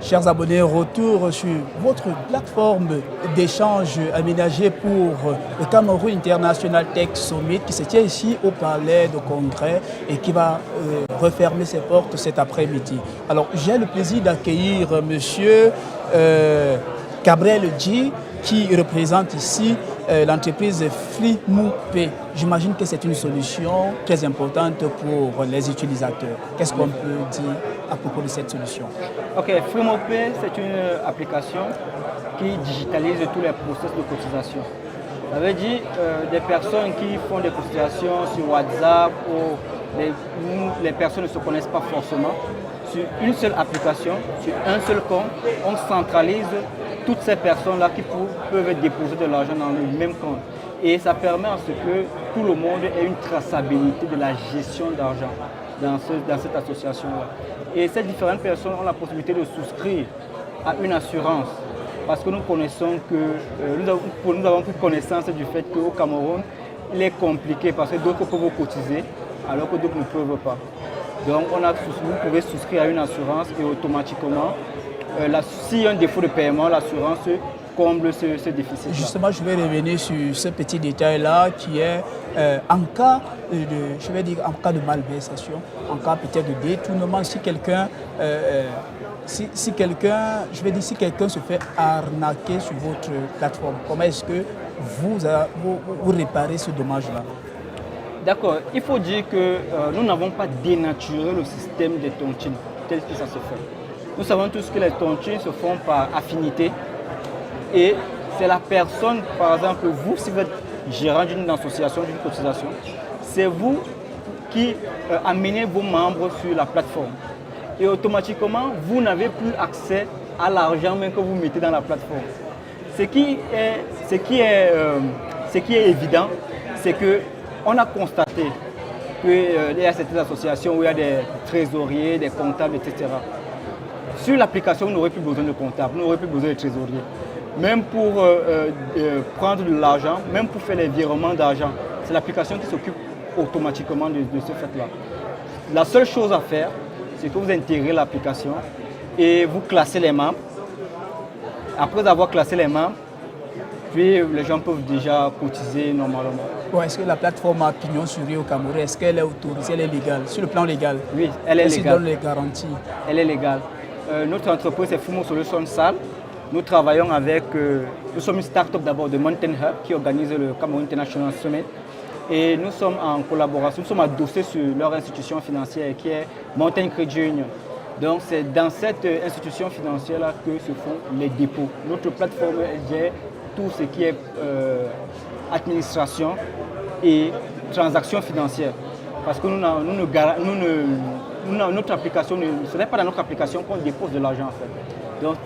Chers abonnés, retour sur votre plateforme d'échange aménagée pour le Cameroun International Tech Summit qui se tient ici au Palais de Congrès et qui va refermer ses portes cet après-midi. Alors, j'ai le plaisir d'accueillir monsieur Gabriel Dji qui représente ici l'entreprise FreeMoPay. J'imagine que c'est une solution très importante pour les utilisateurs. Qu'est-ce qu'on peut dire à propos de cette solution? Ok, FreeMoPay, c'est une application qui digitalise tous les process de cotisation. Ça veut dire des personnes qui font des cotisations sur WhatsApp ou les personnes ne se connaissent pas forcément. Sur une seule application, sur un seul compte, on centralise toutes ces personnes-là qui peuvent déposer de l'argent dans le même compte. Et ça permet à ce que tout le monde ait une traçabilité de la gestion d'argent dans cette association-là. Et ces différentes personnes ont la possibilité de souscrire à une assurance. Parce que nous connaissons que, nous avons pris connaissance du fait qu'au Cameroun, il est compliqué parce que d'autres peuvent cotiser alors que d'autres ne peuvent pas. Donc vous pouvez souscrire à une assurance et automatiquement, s'il y a un défaut de paiement, l'assurance comble ce déficit. Justement, je vais revenir sur ce petit détail-là qui est en cas en cas de malversation, en cas peut-être de détournement, si quelqu'un si quelqu'un se fait arnaquer sur votre plateforme, comment est-ce que vous réparez ce dommage-là? D'accord, il faut dire que nous n'avons pas dénaturé le système des tontines tel que ça se fait. Nous savons tous que les tontines se font par affinité et c'est la personne, par exemple vous, si vous êtes gérant d'une association, d'une cotisation, c'est vous qui amenez vos membres sur la plateforme. Et automatiquement, vous n'avez plus accès à l'argent même que vous mettez dans la plateforme. Ce qui est évident, c'est qu'on a constaté qu'il y a certaines associations où il y a des trésoriers, des comptables, etc. Sur l'application, vous n'aurez plus besoin de comptables, vous n'aurez plus besoin de trésoriers. Même pour prendre de l'argent, même pour faire les virements d'argent, c'est l'application qui s'occupe automatiquement de ce fait-là. La seule chose à faire, c'est que vous intégrez l'application et vous classez les membres. Après avoir classé les membres, puis les gens peuvent déjà cotiser normalement. Bon, est-ce que la plateforme a pignon sur rue au Cameroun, est-ce qu'elle est autorisée, elle est légale? Sur le plan légal? Oui, elle est légale. Donne les garanties? Elle est légale. Notre entreprise est Fumo Solutions Sal. Nous travaillons avec, nous sommes une start-up d'abord de Mountain Hub qui organise le Cameroun International Summit. Et nous sommes en collaboration, nous sommes adossés sur leur institution financière qui est Mountain Credit Union. Donc c'est dans cette institution financière-là que se font les dépôts. Notre plateforme gère tout ce qui est administration et transactions financières. Parce que notre application, ce n'est pas dans notre application qu'on dépose de l'argent en fait. Donc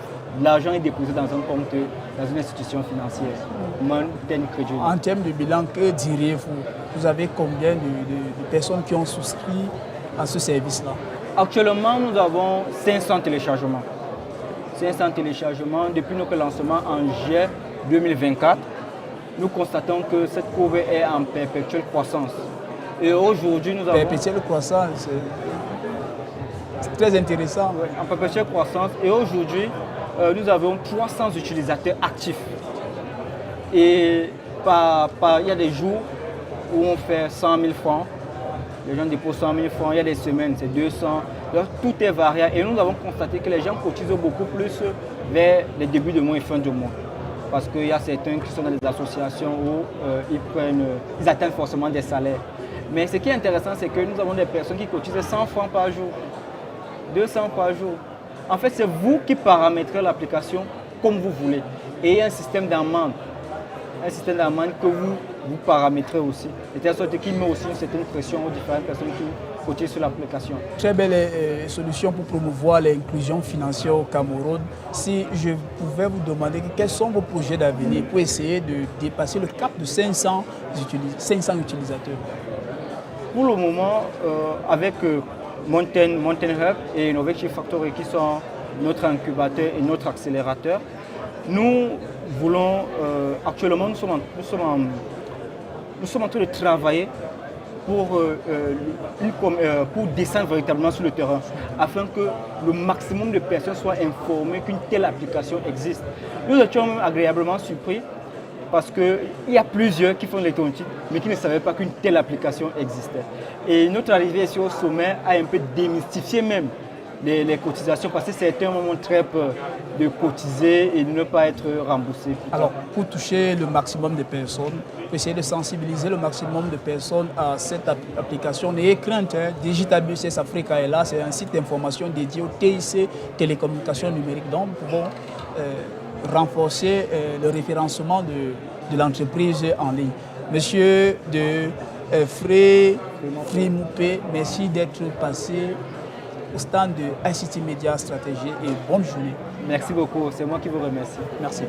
l'argent est déposé dans un compte, dans une institution financière, Mountain Credit Union. En termes de bilan, que diriez-vous? Vous avez combien de personnes qui ont souscrit à ce service-là? Actuellement, nous avons 500 téléchargements. 500 téléchargements depuis notre lancement en juillet 2024. Nous constatons que cette courbe est en perpétuelle croissance. Et aujourd'hui, nous avons... Perpétuelle croissance, c'est très intéressant. Oui, en perpétuelle croissance. Et aujourd'hui, nous avons 300 utilisateurs actifs. Et il y a des jours où on fait 100 000 francs. Les gens déposent 100 000 francs. Il y a des semaines, c'est 200. Donc, tout est variable. Et nous avons constaté que les gens cotisent beaucoup plus vers les débuts de mois et fin de mois. Parce qu'il y a certains qui sont dans des associations où ils atteignent forcément des salaires. Mais ce qui est intéressant, c'est que nous avons des personnes qui cotisent 100 francs par jour, 200 par jour. En fait, c'est vous qui paramétrez l'application comme vous voulez. Et il y a un système d'amende. Un système d'amende que vous paramétrez aussi. De telle sorte qu'il met aussi une certaine pression aux différentes personnes qui cotisent sur l'application. Très belle solution pour promouvoir l'inclusion financière au Cameroun. Si je pouvais vous demander quels sont vos projets d'avenir pour essayer de dépasser le cap de 500 utilisateurs. Pour le moment, avec Mountain Hub et Innovation Factory qui sont notre incubateur et notre accélérateur, nous voulons actuellement nous sommes en train de travailler pour descendre véritablement sur le terrain, afin que le maximum de personnes soient informées qu'une telle application existe. Nous étions même agréablement surpris parce qu'il y a plusieurs qui font de l'électronicien, mais qui ne savaient pas qu'une telle application existait. Et notre arrivée ici au sommet a un peu démystifié même les cotisations, parce que certains ont très peur de cotiser et de ne pas être remboursés. Alors, pour toucher le maximum de personnes, essayer de sensibiliser le maximum de personnes à cette application, n'ayez crainte, hein, Digital Business Africa est là, c'est un site d'information dédié au TIC, télécommunications numériques, donc nous pouvons renforcer le référencement de l'entreprise en ligne. Monsieur de Frémoupé, merci d'être passé au stand de ICT Media Stratégie et bonne journée. Merci beaucoup, c'est moi qui vous remercie. Merci.